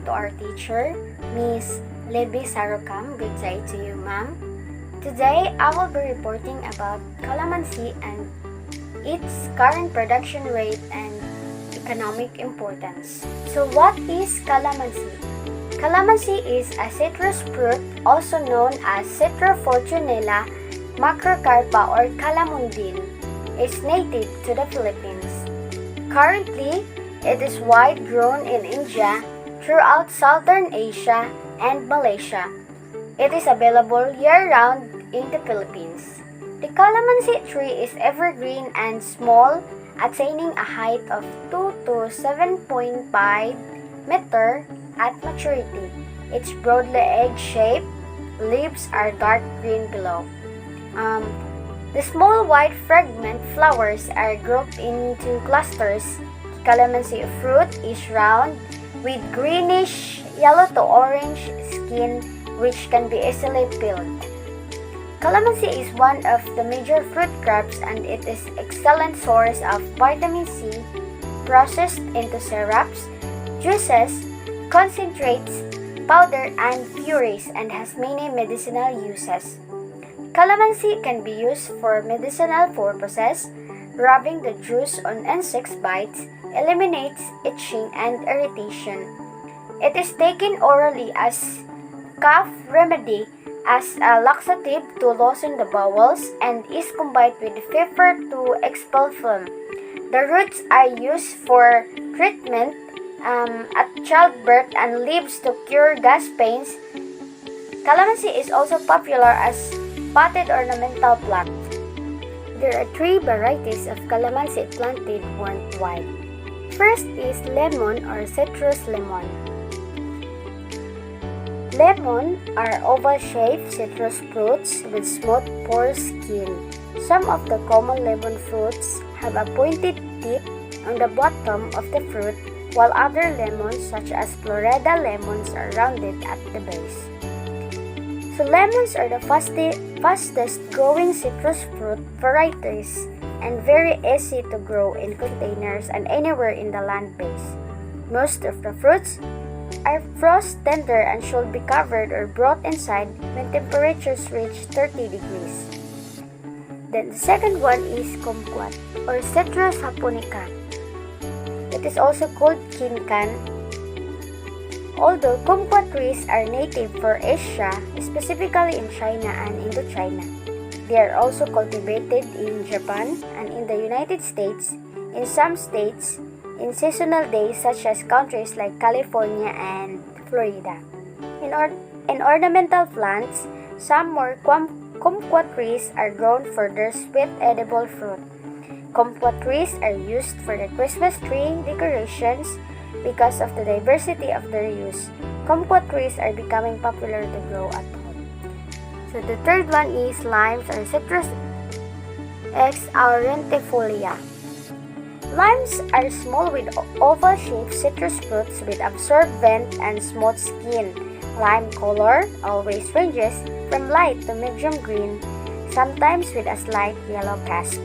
to our teacher, Miss Libby Sarokam. Good day to you, ma'am. Today, I will be reporting about calamansi and its current production rate and economic importance. So what is calamansi? Calamansi is a citrus fruit also known as Citrofortunella macrocarpa or calamundin. It's native to the Philippines. Currently, it is wide grown in India, throughout Southern Asia, and Malaysia. It is available year-round in the Philippines. The calamansi tree is evergreen and small, attaining a height of 2 to 7.5 meter at maturity. Its broadly egg-shaped leaves are dark green below. The small white fragment flowers are grouped into clusters. Calamansi fruit is round with greenish yellow to orange skin which can be easily peeled. Calamansi is one of the major fruit crops and it is excellent source of vitamin C, processed into syrups, juices, concentrates, powder, and purees, and has many medicinal uses. Calamansi can be used for medicinal purposes. Rubbing the juice on insect bites eliminates itching and irritation. It is taken orally as cough remedy, as a laxative to loosen the bowels, and is combined with pepper to expel phlegm. The roots are used for treatment at childbirth and leaves to cure gas pains. Calamansi is also popular as potted ornamental plant. There are 3 varieties of calamansi planted worldwide. First is lemon or citrus lemon. Lemon are oval-shaped citrus fruits with smooth pore skin. Some of the common lemon fruits have a pointed tip on the bottom of the fruit, while other lemons such as Florida lemons are rounded at the base. So lemons are the fastest growing citrus fruit varieties and very easy to grow in containers and anywhere in the land base. Most of the fruits are frost tender and should be covered or brought inside when temperatures reach 30 degrees. Then the second one is kumquat or Citrus japonica. It is also called kinkan. Although kumquat trees are native for Asia, specifically in China and Indochina, they are also cultivated in Japan and in the United States, in some states, in seasonal days such as countries like California and Florida. In ornamental plants, some more kumquat trees are grown for their sweet edible fruit. Kumquat trees are used for the Christmas tree decorations. Because of the diversity of their use, kumquat trees are becoming popular to grow at home. So the third one is limes or Citrus aurantifolia. Limes are small with oval-shaped citrus fruits with absorbent and smooth skin. Lime color always ranges from light to medium green, sometimes with a slight yellow cast.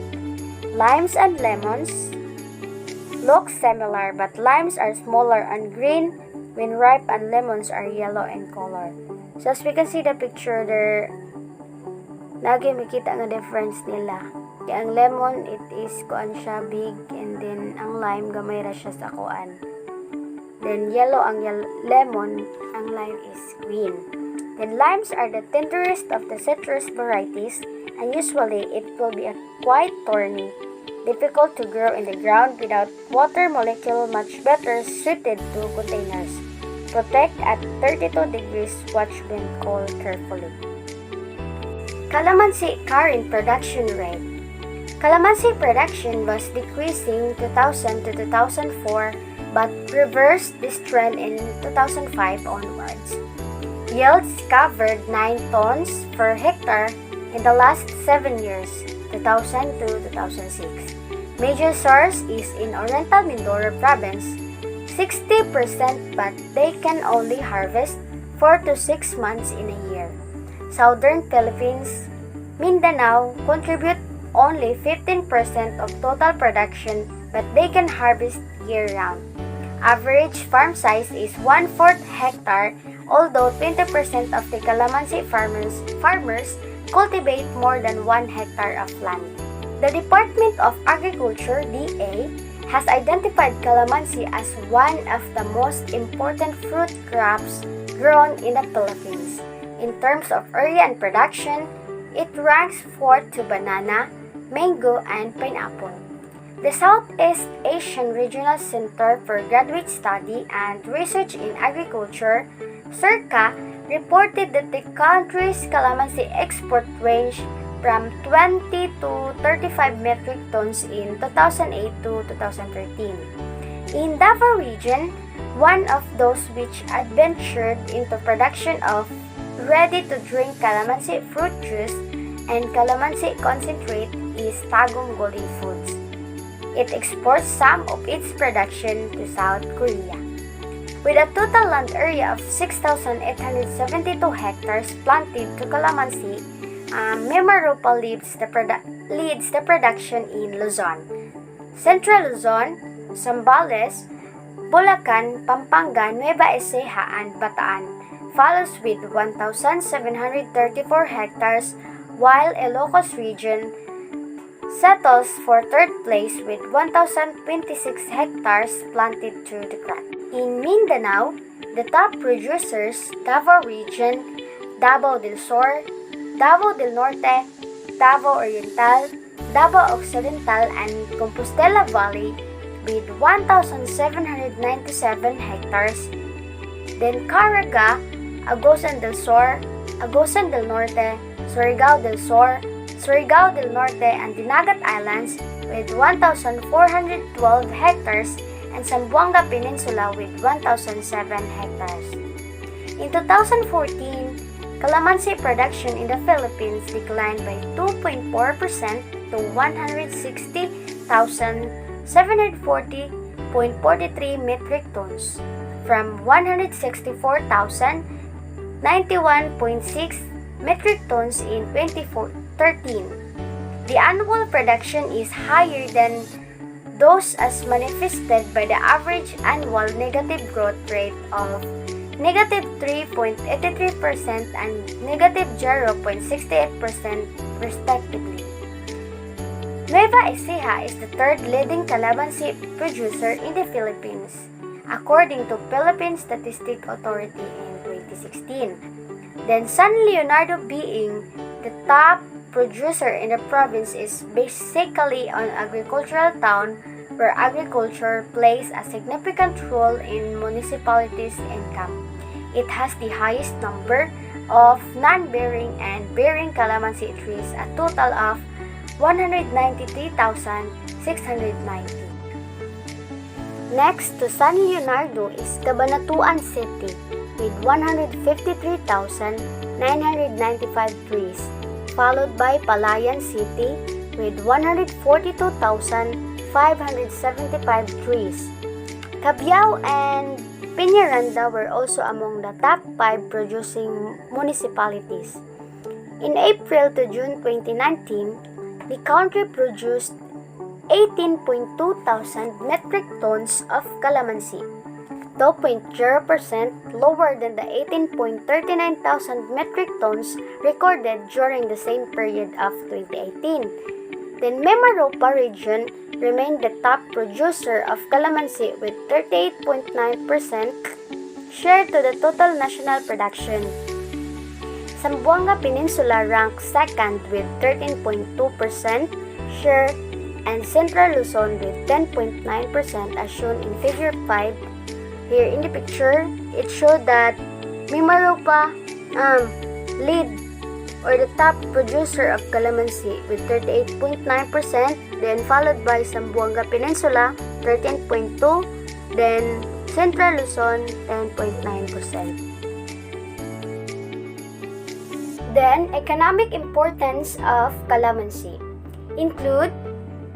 Limes and lemons look similar, but limes are smaller and green when ripe and lemons are yellow in color. So as we can see the picture there, lagi makita nga difference nila. Kaya ang lemon, it is kuan siya big, and then ang lime gamay ra siya sa kuan. Then yellow ang lemon, ang lime is green. Then limes are the tenderest of the citrus varieties, and usually it will be quite thorny, difficult to grow in the ground without water molecule, much better suited to containers. Protect at 32 degrees, watch when cold carefully. Calamansi current production rate. Calamansi production was decreasing 2000 to 2004 but reversed this trend in 2005 onwards. Yields covered 9 tons per hectare in the last 7 years, 2000 to 2006. Major source is in Oriental Mindoro province, 60%, but they can only harvest 4 to 6 months in a year. Southern Philippines, Mindanao contribute only 15% of total production, but they can harvest year-round. Average farm size is 1/4 hectare, although 20% of the calamansi farmers cultivate more than 1 hectare of land. The Department of Agriculture, DA, has identified calamansi as one of the most important fruit crops grown in the Philippines. In terms of area and production, it ranks fourth to banana, mango, and pineapple. The Southeast Asian Regional Center for Graduate Study and Research in Agriculture, (CERCA), reported that the country's calamansi export ranged from 20 to 35 metric tons in 2008 to 2013. In Davao region, one of those which adventured into production of ready-to-drink calamansi fruit juice and calamansi concentrate is Tagum Golden Foods. It exports some of its production to South Korea. With a total land area of 6,872 hectares planted to calamansi, Mimaropa leads the production in Luzon, Central Luzon, Zambales, Bulacan, Pampanga, Nueva Ecija, and Bataan follows with 1,734 hectares, while Ilocos region settles for third place with 1,026 hectares planted to the crop. In Mindanao, the top producers, Davao region, Davao del Sur, Davao del Norte, Davao Oriental, Davao Occidental, and Compostela Valley with 1,797 hectares. Then Caraga, Agusan del Sur, Agusan del Norte, Surigao del Sur, Surigao del Norte, and Dinagat Islands with 1,412 hectares, and Zamboanga Peninsula with 1,007 hectares. In 2014, calamansi production in the Philippines declined by 2.4% to 160,740.43 metric tons from 164,091.6 metric tons in 2013. The annual production is higher than those as manifested by the average annual negative growth rate of negative 3.83% and negative 0.68% respectively. Nueva Ecija is the third leading calamansi producer in the Philippines, according to Philippine Statistics Authority in 2016. Then San Leonardo, being the top producer in the province, is basically an agricultural town where agriculture plays a significant role in municipalities' income. It has the highest number of non-bearing and bearing calamansi trees, a total of 193,690. Next to San Leonardo is Cabanatuan City with 153,995 trees, followed by Palayan City with 142,575 trees. Cabiao and Peñaranda were also among the top 5 producing municipalities. In April to June 2019, the country produced 18.2 thousand metric tons of calamansi, 2.0% lower than the 18.39 thousand metric tons recorded during the same period of 2018. Then Mimaropa region remained the top producer of calamansi with 38.9% share to the total national production. Zamboanga Peninsula ranked second with 13.2% share, and Central Luzon with 10.9% as shown in Figure 5. Here in the picture, it showed that Mimaropa lead or the top producer of calamansi with 38.9%, then followed by Zamboanga Peninsula 13.2%, then Central Luzon 10.9%. Then economic importance of calamansi include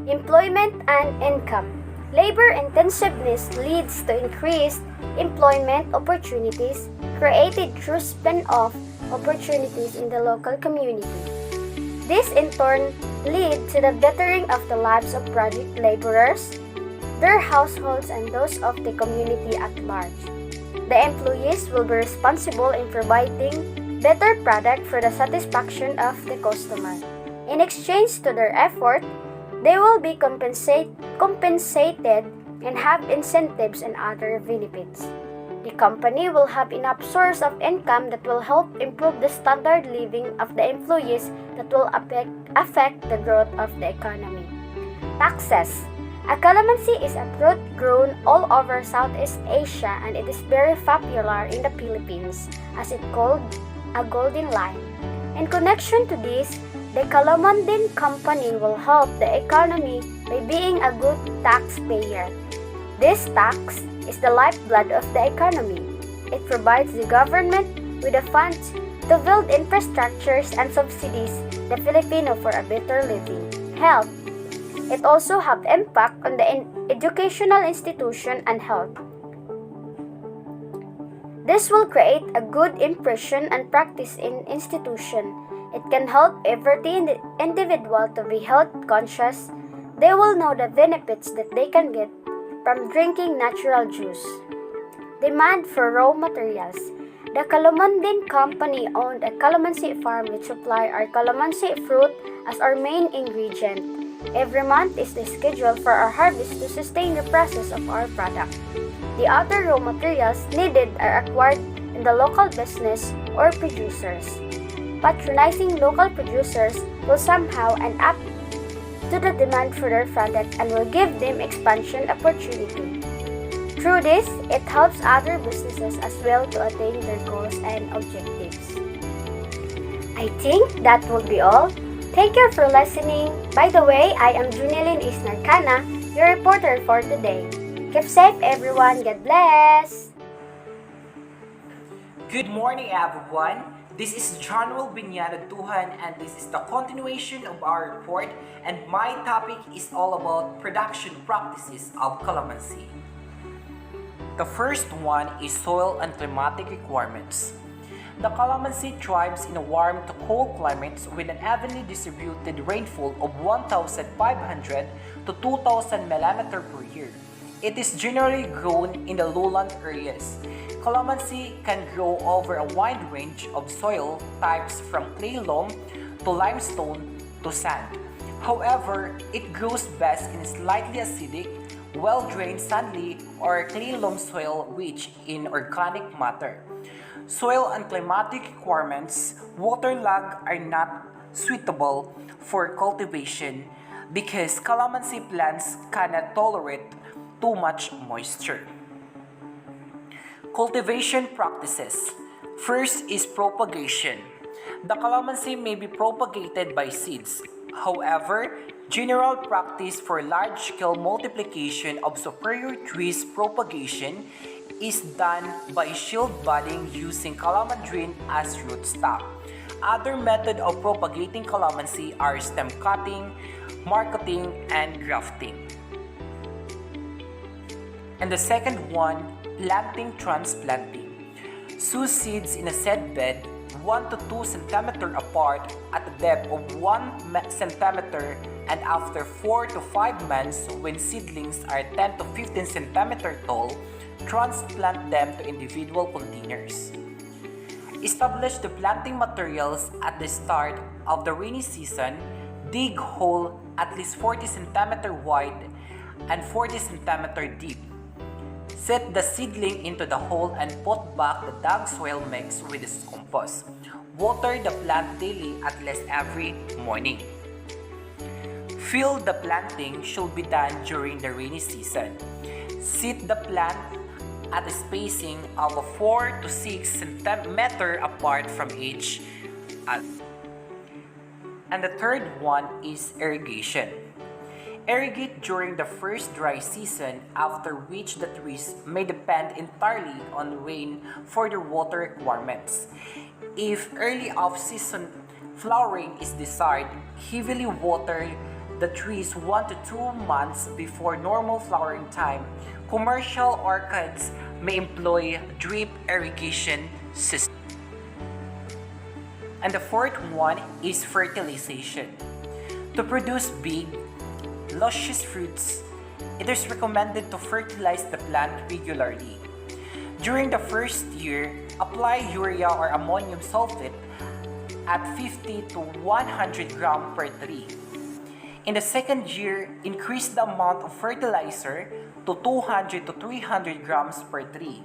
employment and income. Labor intensiveness leads to increased employment opportunities created through spin-off opportunities in the local community. This in turn leads to the bettering of the lives of project laborers, their households, and those of the community at large. The employees will be responsible in providing better product for the satisfaction of the customer. In exchange to their effort, they will be compensated and have incentives and other benefits. The company will have enough source of income that will help improve the standard living of the employees that will affect the growth of the economy. Taxes. A calamansi is a fruit grown all over Southeast Asia, and it is very popular in the Philippines as it called a golden lime. In connection to this, the Calamandin Company will help the economy by being a good taxpayer. This tax is the lifeblood of the economy. It provides the government with the funds to build infrastructures and subsidies the Filipino for a better living. Health. It also have impact on the educational institution and health. This will create a good impression and practice in institution. It can help every individual to be health conscious. They will know the benefits that they can get from drinking natural juice. Demand for raw materials. The Calamandin Company owned a calamansi farm which supply our calamansi fruit as our main ingredient. Every month is the schedule for our harvest to sustain the process of our product. The other raw materials needed are acquired in the local business or producers. Patronizing local producers will somehow end up to the demand for their product and will give them expansion opportunity. Through this, it helps other businesses as well to attain their goals and objectives. I think that will be all. Thank you for listening. By the way, I am Junilyn Isnarcana, your reporter for today. Keep safe everyone. God bless! Good morning everyone. This is Jonuel Binyana Duhan, and this is the continuation of our report, and my topic is all about production practices of calamansi. The first one is soil and climatic requirements. The calamansi thrives in a warm to cold climates with an evenly distributed rainfall of 1,500 to 2,000 mm per year. It is generally grown in the lowland areas. Calamansi can grow over a wide range of soil types from clay loam to limestone to sand. However, it grows best in slightly acidic, well-drained sandy or clay loam soil rich in organic matter. Soil and climatic requirements, waterlogged are not suitable for cultivation because calamansi plants cannot tolerate too much moisture. Cultivation practices. First is propagation. The calamansi may be propagated by seeds. However, general practice for large-scale multiplication of superior trees propagation is done by shield budding using calamandrine as rootstock. Other methods of propagating calamansi are stem cutting, marketing, and grafting. And the second one, planting transplanting. Sow seeds in a seed bed 1 to 2 cm apart at a depth of 1 cm, and after 4 to 5 months when seedlings are 10 to 15 cm tall, transplant them to individual containers. Establish the planting materials at the start of the rainy season. Dig hole at least 40 cm wide and 40 cm deep. Set the seedling into the hole and put back the dug soil mix with its compost. Water the plant daily at least every morning. Fill the planting should be done during the rainy season. Seed the plant at a spacing of 4 to 6 cm apart from each other. And the third one is irrigation. Irrigate during the first dry season, after which the trees may depend entirely on rain for their water requirements. If early off-season flowering is desired, heavily water the trees 1 to 2 months before normal flowering time. Commercial orchids may employ drip irrigation system. And the fourth one is fertilization. To produce big, luscious fruits, It is recommended to fertilize the plant regularly. During the first year, apply urea or ammonium sulfate at 50 to 100 gram per tree. In the second year, increase the amount of fertilizer to 200 to 300 grams per tree.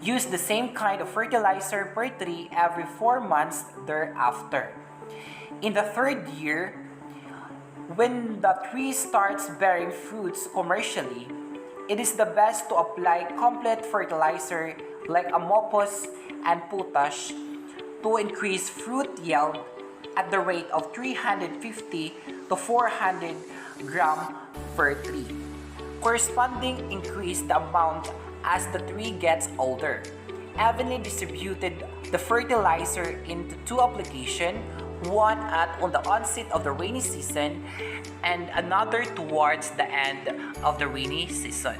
Use the same kind of fertilizer per tree every 4 months thereafter. In the third year, when the tree starts bearing fruits commercially, it is the best to apply complete fertilizer like amopos and potash to increase fruit yield at the rate of 350 to 400 gram per tree. Corresponding increase the amount as the tree gets older. Evenly distributed the fertilizer into 2 applications, one on the onset of the rainy season and another towards the end of the rainy season.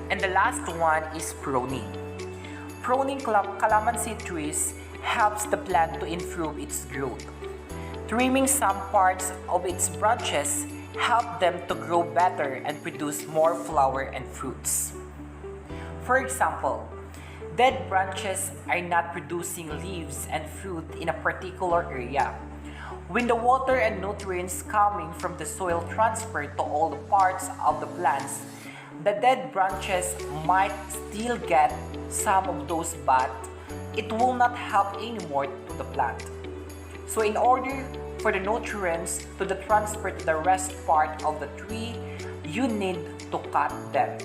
And the last one is pruning. Pruning calamansi trees helps the plant to improve its growth. Trimming some parts of its branches help them to grow better and produce more flower and fruits. For example, dead branches are not producing leaves and fruit in a particular area. When the water and nutrients coming from the soil transfer to all the parts of the plants, the dead branches might still get some of those, but it will not help anymore to the plant. So in order for the nutrients to the transfer to the rest part of the tree, you need to cut them.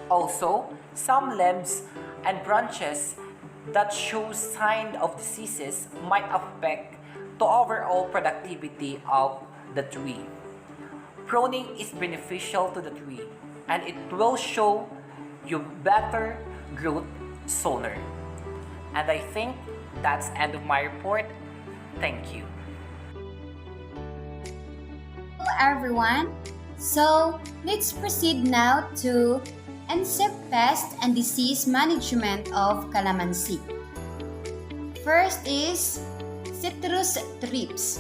Also, some limbs and branches that show signs of diseases might affect the overall productivity of the tree. Pruning is beneficial to the tree and it will show you better growth sooner. And I think that's the end of my report. Thank you. Hello everyone. So let's proceed now to insect pest and disease management of calamansi. First is citrus thrips.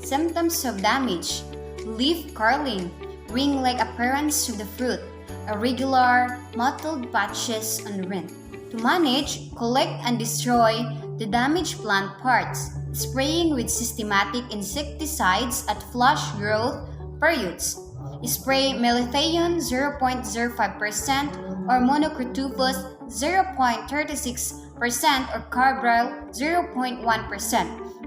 Symptoms of damage: leaf curling, ring-like appearance of the fruit, irregular, mottled patches on rind. To manage, collect and destroy the damaged plant parts, spraying with systematic insecticides at flush growth periods. Spray melathion 0.05% or monocrotufos 0.36% or carbaryl 0.1%.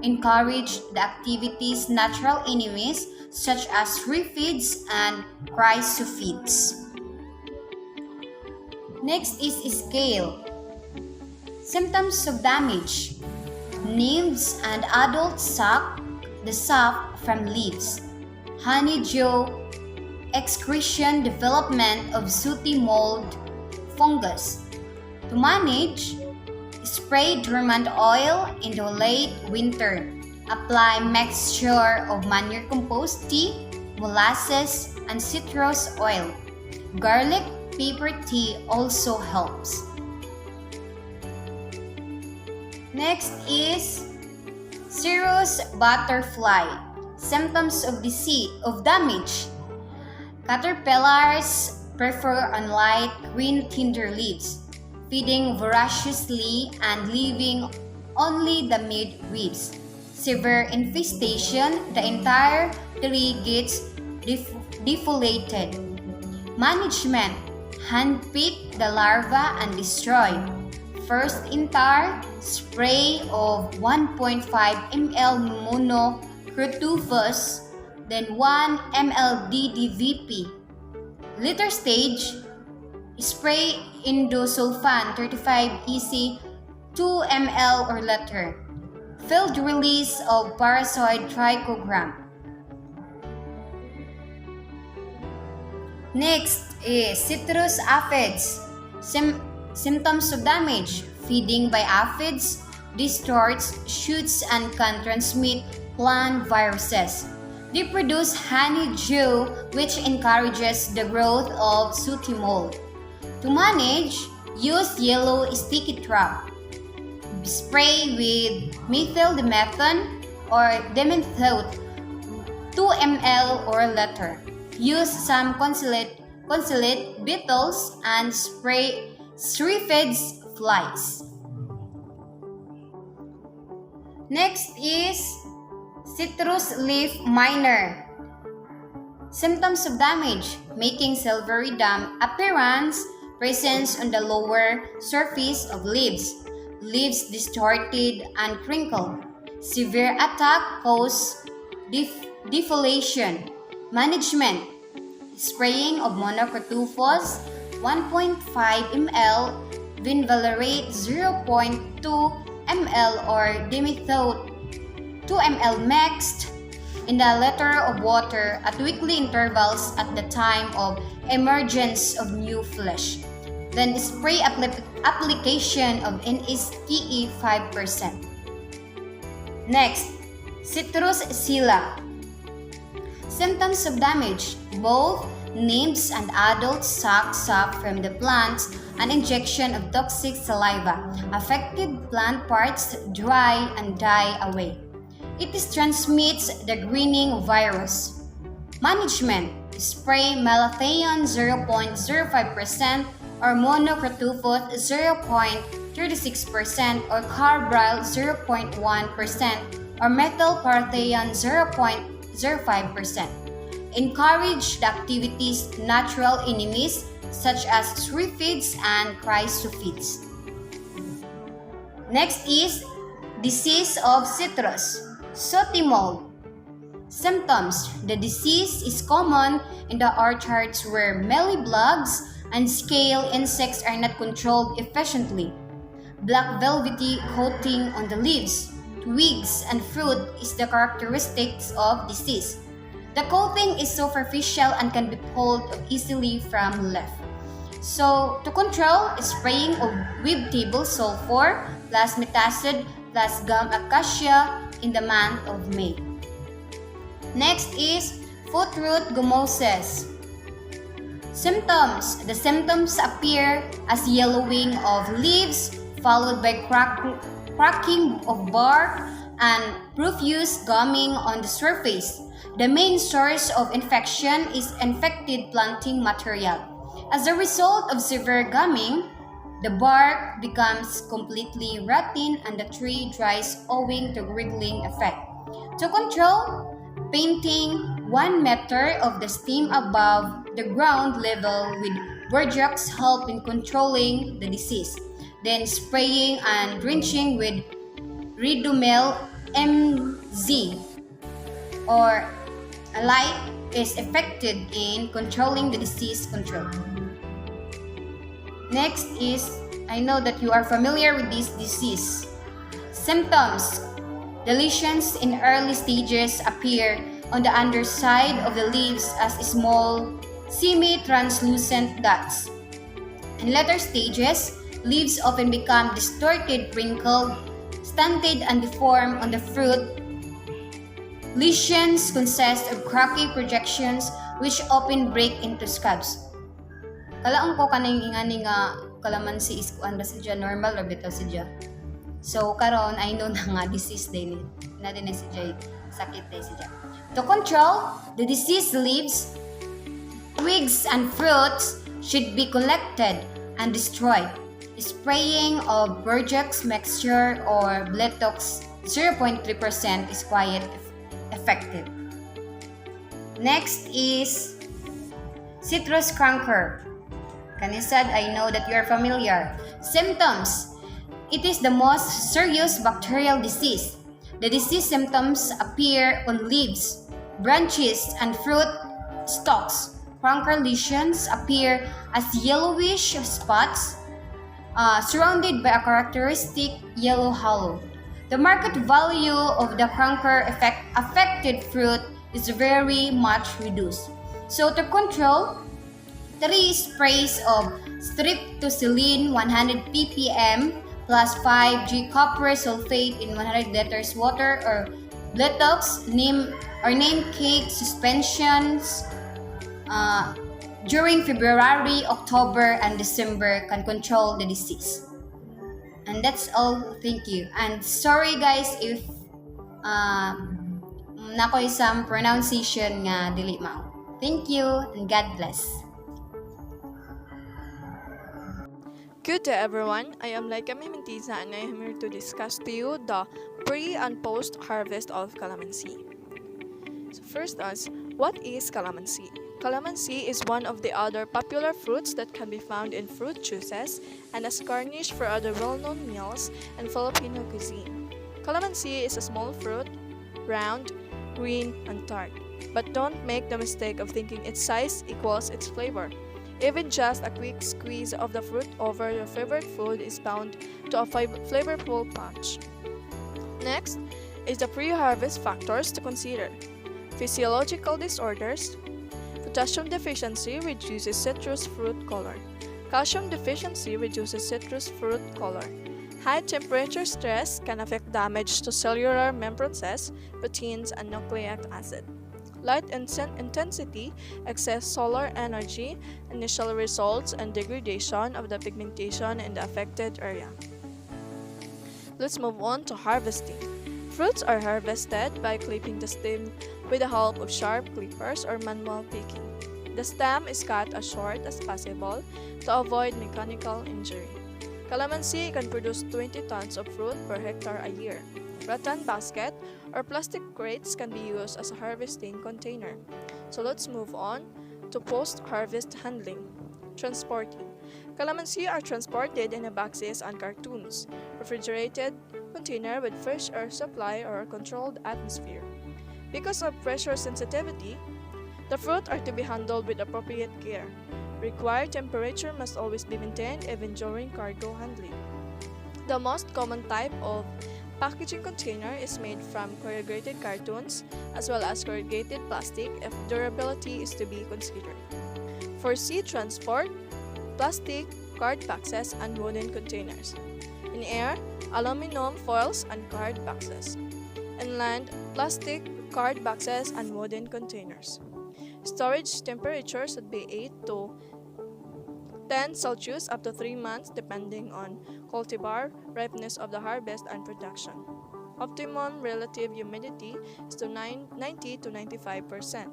Encourage the activities natural enemies such as rhaphids and chrysophids. Next is scale. Symptoms of damage: nymphs and adults suck the sap from leaves. Honeydew excretion, development of sooty mold fungus. To manage, spray dormant oil in the late winter. Apply mixture of manure compost tea, molasses, and citrus oil. Garlic pepper tea also helps. Next is cirrus butterfly. Symptoms of damage: caterpillars prefer on light green tender leaves, feeding voraciously and leaving only the mid-ribs. Severe infestation, the entire tree gets defoliated. Management: handpick the larva and destroy. First intar, spray of 1.5 ml monocrotufos, then 1 ml DDVP. Later stage, spray indosulfan 35 EC 2 ml or later. Field release of parasite trichogram. Next is citrus aphids. Symptoms of damage: feeding by aphids, distorts shoots and can transmit plant viruses. They produce honeydew, which encourages the growth of sooty mold. To manage, use yellow sticky trap. Spray with methyl dimethoate or dimethoate 2 ml or later. use some concealed beetles and spray aphids flies. Next is citrus leaf miner. Symptoms of damage: making silvery damp appearance, presence on the lower surface of leaves, leaves distorted and crinkled. Severe attack cause defoliation. Management: spraying of monocrotophos 1.5 ml, vinvalorate 0.2 ml or dimethoate 2 ml mixed in a liter of water at weekly intervals at the time of emergence of new flesh. Then spray application of NSTE 5%. Next, citrus scilla. Symptoms of damage: both nymphs and adults suck sap from the plants, an injection of toxic saliva. Affected plant parts dry and die away. It transmits the greening virus. Management: spray malathion 0.05% or monocrotophos 0.36% or carbaryl 0.1% or methylparathion 0.05%. Encourage the activities natural enemies such as aphids and chrysophids. Next is disease of citrus. Sooty mold. Symptoms: the disease is common in the orchards where mealybugs and scale insects are not controlled efficiently. Black velvety coating on the leaves, twigs, and fruit is the characteristics of disease. The coating is superficial and can be pulled easily from left. So, to control, spraying of weed-table sulfur plus metacid plus gum acacia in the month of May. Next is foot root gummosis. Symptoms: the symptoms appear as yellowing of leaves followed by cracking of bark and profuse gumming on the surface. The main source of infection is infected planting material. As a result of severe gumming, the bark becomes completely rotten and the tree dries owing to wriggling effect. To control, painting 1 meter of the stem above the ground level with borax help in controlling the disease. Then spraying and drenching with Ridomel MZ or a light is effective in controlling the disease control. Next is, I know that you are familiar with this disease. Symptoms: the lesions in early stages appear on the underside of the leaves as small, semi-translucent dots. In later stages, leaves often become distorted, wrinkled, stunted, and deformed on the fruit. Lesions consist of crocky projections which often break into scabs. Kalaang ko kanang ingani nga calamansi is kuan ba siya normal or bitaw siya. So karon I know na nga disease din na din siya sakit din siya. To control the disease, leaves, twigs and fruits should be collected and destroyed. Spraying of borax mixture or Bletox 0.3% is quite effective. Next is citrus canker. Kanisad, I know that you are familiar. Symptoms: it is the most serious bacterial disease. The disease symptoms appear on leaves, branches, and fruit stalks. Canker lesions appear as yellowish spots surrounded by a characteristic yellow halo. The market value of the canker affected fruit is very much reduced. So to control, 3 sprays of streptococcus 100 ppm plus 5 g copper sulfate in 100 liters water or Bletox neem cake suspensions during February, October, and December can control the disease. And that's all. Thank you. And sorry guys if nakoy some pronunciation nga dili mao. Thank you and God bless. Good day everyone, I am Laika Mimentiza and I am here to discuss to you the pre and post harvest of calamansi. So first what is calamansi? Calamansi is one of the other popular fruits that can be found in fruit juices and as garnish for other well-known meals in Filipino cuisine. Calamansi is a small fruit, round, green, and tart. But don't make the mistake of thinking its size equals its flavor. Even just a quick squeeze of the fruit over your favorite food is bound to a flavorful punch. Next is the pre-harvest factors to consider. Physiological disorders. Potassium deficiency reduces citrus fruit color. Calcium deficiency reduces citrus fruit color. High temperature stress can affect damage to cellular membranes, proteins, and nucleic acid. Light intensity, excess solar energy, initial results in degradation of the pigmentation in the affected area. Let's move on to harvesting. Fruits are harvested by clipping the stem with the help of sharp clippers or manual picking. The stem is cut as short as possible to avoid mechanical injury. Calamansi can produce 20 tons of fruit per hectare a year. Rattan basket or plastic crates can be used as a harvesting container. So let's move on to post-harvest handling. Transporting. Calamansi are transported in boxes and cartons, refrigerated container with fresh air supply or a controlled atmosphere. Because of pressure sensitivity, the fruit are to be handled with appropriate care. Required temperature must always be maintained even during cargo handling. The most common type of packaging container is made from corrugated cartons as well as corrugated plastic if durability is to be considered. For sea transport, plastic, card boxes, and wooden containers. In air, aluminum foils and card boxes. In land, plastic, card boxes, and wooden containers. Storage temperature should be 8 to 10 Celsius up to 3 months depending on cultivar, ripeness of the harvest, and production. Optimum relative humidity is to 90 to 95%.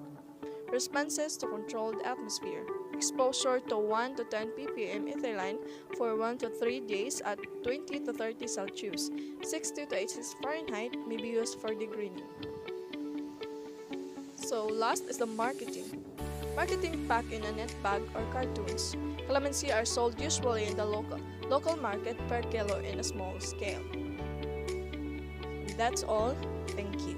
Responses to controlled atmosphere. Exposure to 1 to 10 ppm ethylene for 1 to 3 days at 20 to 30 Celsius. 60 to 86 Fahrenheit may be used for degreening. So last is the marketing. Marketing packed in a net bag or cartons. Calamansi are sold usually in the local market per kilo in a small scale. That's all. Thank you.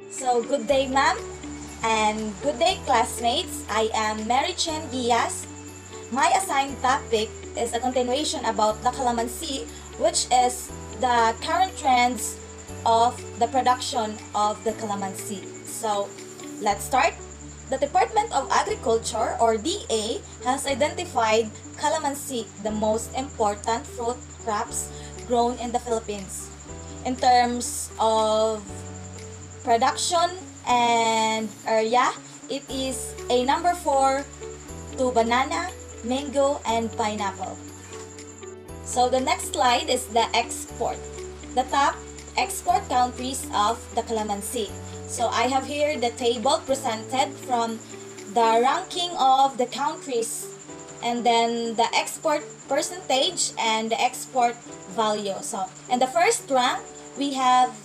So, good day, ma'am, and good day, classmates. I am Mary Chen Diaz. My assigned topic is a continuation about the calamansi, which is the current trends of the production of the calamansi. So, let's start. The Department of Agriculture, or DA, has identified calamansi, the most important fruit crops grown in the Philippines. In terms of production and area, it is a number 4 to banana, mango, and pineapple. So the next slide is the export. The top export countries of the calamansi. So I have here the table presented from the ranking of the countries and then the export percentage and the export value. So in the first rank, we have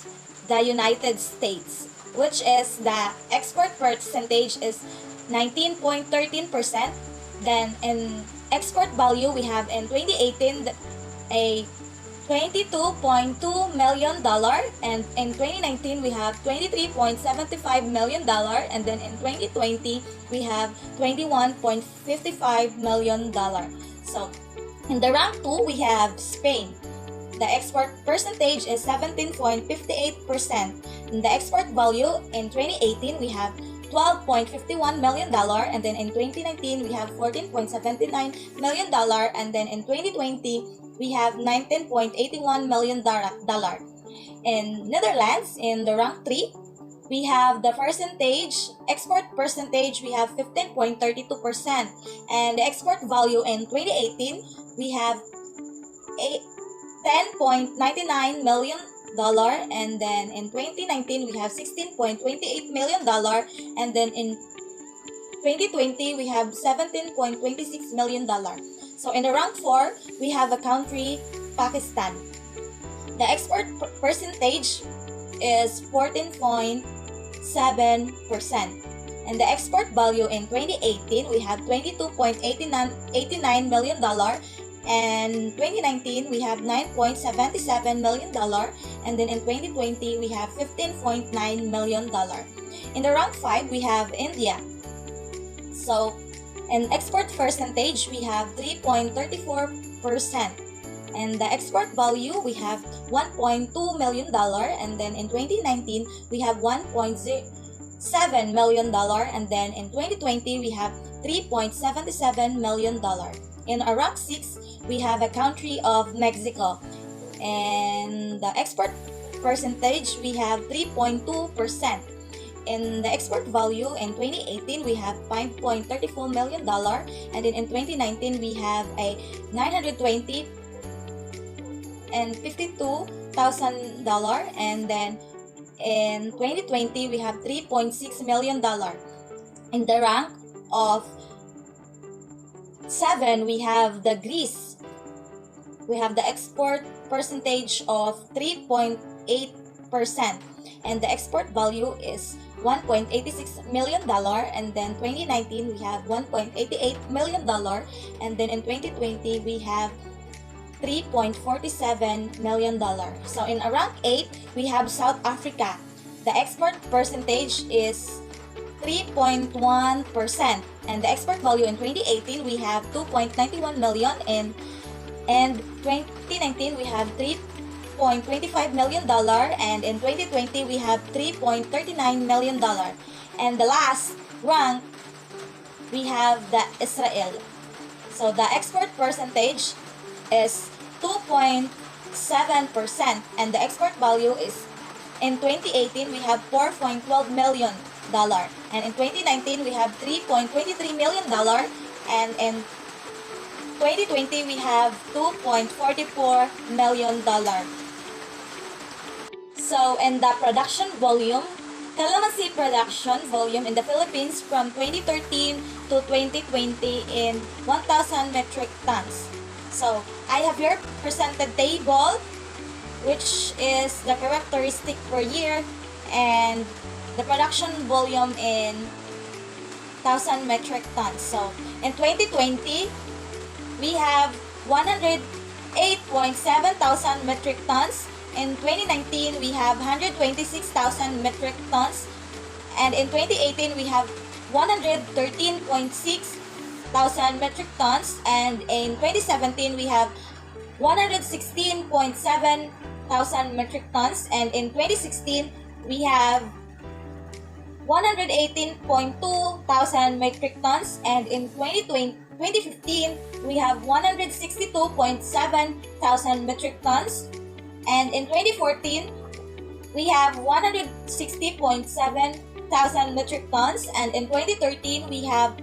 the United States, which is the export percentage is 19.13%. Then in export value, we have in 2018 a $22.2 million, and in 2019 we have $23.75 million, and then in 2020 we have $21.55 million. So in the rank 2 we have Spain. The export percentage is 17.58%. In the export value in 2018 we have $12.51 million, and then in 2019 we have $14.79 million, and then in 2020 we have $19.81 million. In Netherlands, in the rank 3, we have the export percentage, we have 15.32%, and the export value in 2018, we have $10.99 million, and then in 2019 we have $16.28 million, and then in 2020 we have $17.26 million. So in the rank 4, we have a country, Pakistan. The export percentage is 14.7%. And the export value in 2018, we have $22.89 million, and 2019 we have $9.77 million, and then in 2020 we have $15.9 million. In the rank 5, we have India. So in export percentage, we have 3.34%. And the export value, we have $1.2 million, and then in 2019 we have $1.07 million, and then in 2020 we have $3.77 million. In our rank 6, we have a country of Mexico, and the export percentage, we have 3.2%. In the export value in 2018, we have $5.34 million, and then in 2019 we have a $952,052, and then in 2020 we have $3.6 million. In the rank of 7, we have the Greece. We have the export percentage of 3.8%, and the export value is $1.86 million, and then 2019 we have $1.88 million, and then in 2020 we have $3.47 million. So in rank 8, we have South Africa. The export percentage is 3.1%, and the export value in 2018 we have $2.91 million, and 2019 we have $3.25 million, and in 2020 we have $3.39 million. And the last rank, we have the Israel. So the export percentage is 2.7%, and the export value is, in 2018 we have $4.12 million, and in 2019 we have $3.23 million, and in 2020 we have $2.44 million. So in the production volume, calamansi production volume in the Philippines from 2013 to 2020 in 1,000 metric tons. So I have here presented table, which is the characteristic per year and the production volume in 1,000 metric tons. So in 2020, we have 108.7 thousand metric tons. In 2019, we have 126,000 metric tons. And in 2018, we have 113.6 thousand metric tons. And in 2017, we have 116.7 thousand metric tons. And in 2016, we have 118.2 thousand metric tons. And in 2015, we have 162.7 thousand metric tons. And in 2014, we have 160.7 thousand metric tons. And in 2013, we have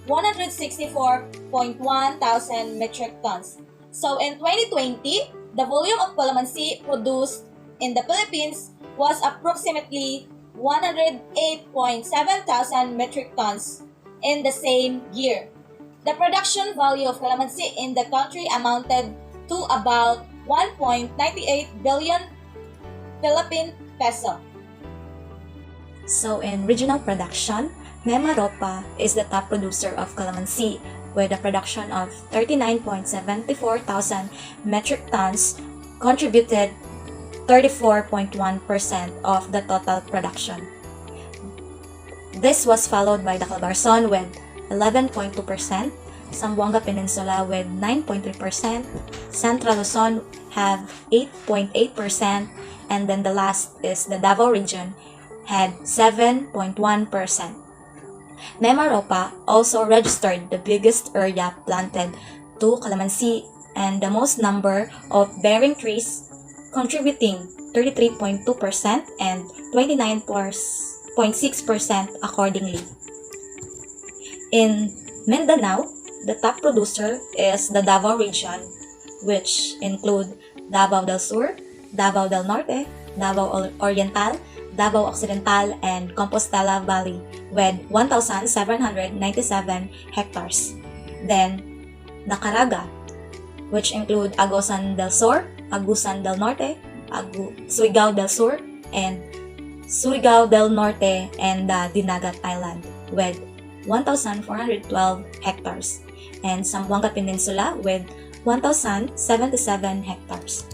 164.1 thousand metric tons. So in 2020, the volume of calamansi produced in the Philippines was approximately 108.7 thousand metric tons in the same year. The production value of calamansi in the country amounted to about 1.98 billion Philippine peso. So in regional production, Mimaropa is the top producer of calamansi with a production of 39.74 thousand metric tons, contributed 34.1% of the total production. This was followed by the Calabarzon with 11.2%, Zamboanga Peninsula with 9.3%, Central Luzon have 8.8%, and then the last is the Davao region had 7.1%. Mimaropa also registered the biggest area planted to calamansi and the most number of bearing trees, contributing 33.2% and 29.6% accordingly. In Mindanao, the top producer is the Davao region, which include Davao del Sur, Davao del Norte, Davao Oriental, Davao Occidental, and Compostela Valley with 1,797 hectares. Then, the Caraga, which include Agusan del Sur, Agusan del Norte, Surigao del Sur, and Surigao del Norte and the Dinagat Island with 1,412 hectares, and Zamboanga Peninsula with 1,077 hectares.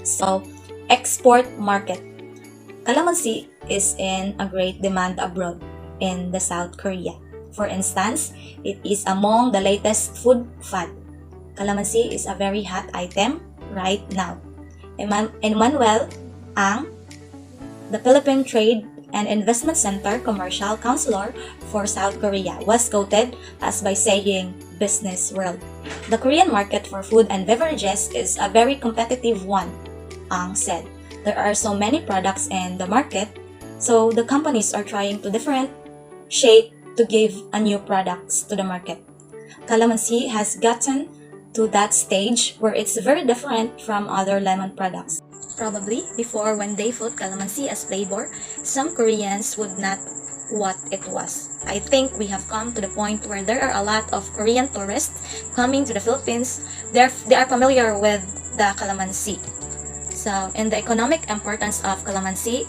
So, export market. Calamansi is in a great demand abroad in the South Korea. For instance, it is among the latest food fad. Calamansi is a very hot item right now. Emmanuel Ang, the Philippine Trade and Investment Center Commercial Counselor for South Korea, was quoted as by saying, "Business world. The Korean market for food and beverages is a very competitive one," Ang said. "There are so many products in the market, so the companies are trying to differentiate to give a new products to the market. Calamansi has gotten to that stage where it's very different from other lemon products. Probably before, when they put calamansi as flavor, some Koreans would not what it was. I think we have come to the point where there are a lot of Korean tourists coming to the Philippines. They are familiar with the calamansi. So, in the economic importance of calamansi,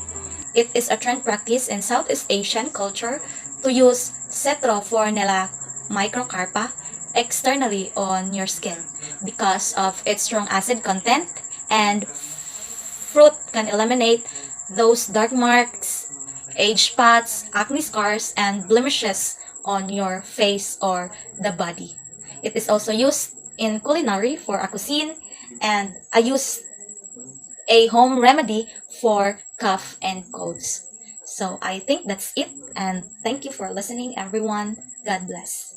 it is a trend practice in Southeast Asian culture to use Cetrophornella microcarpa externally on your skin because of its strong acid content, and fruit can eliminate those dark marks, age spots, acne scars, and blemishes on your face or the body. It is also used in culinary for a cuisine, and I use a home remedy for cough and colds. So I think that's it, and thank you for listening, everyone. God bless.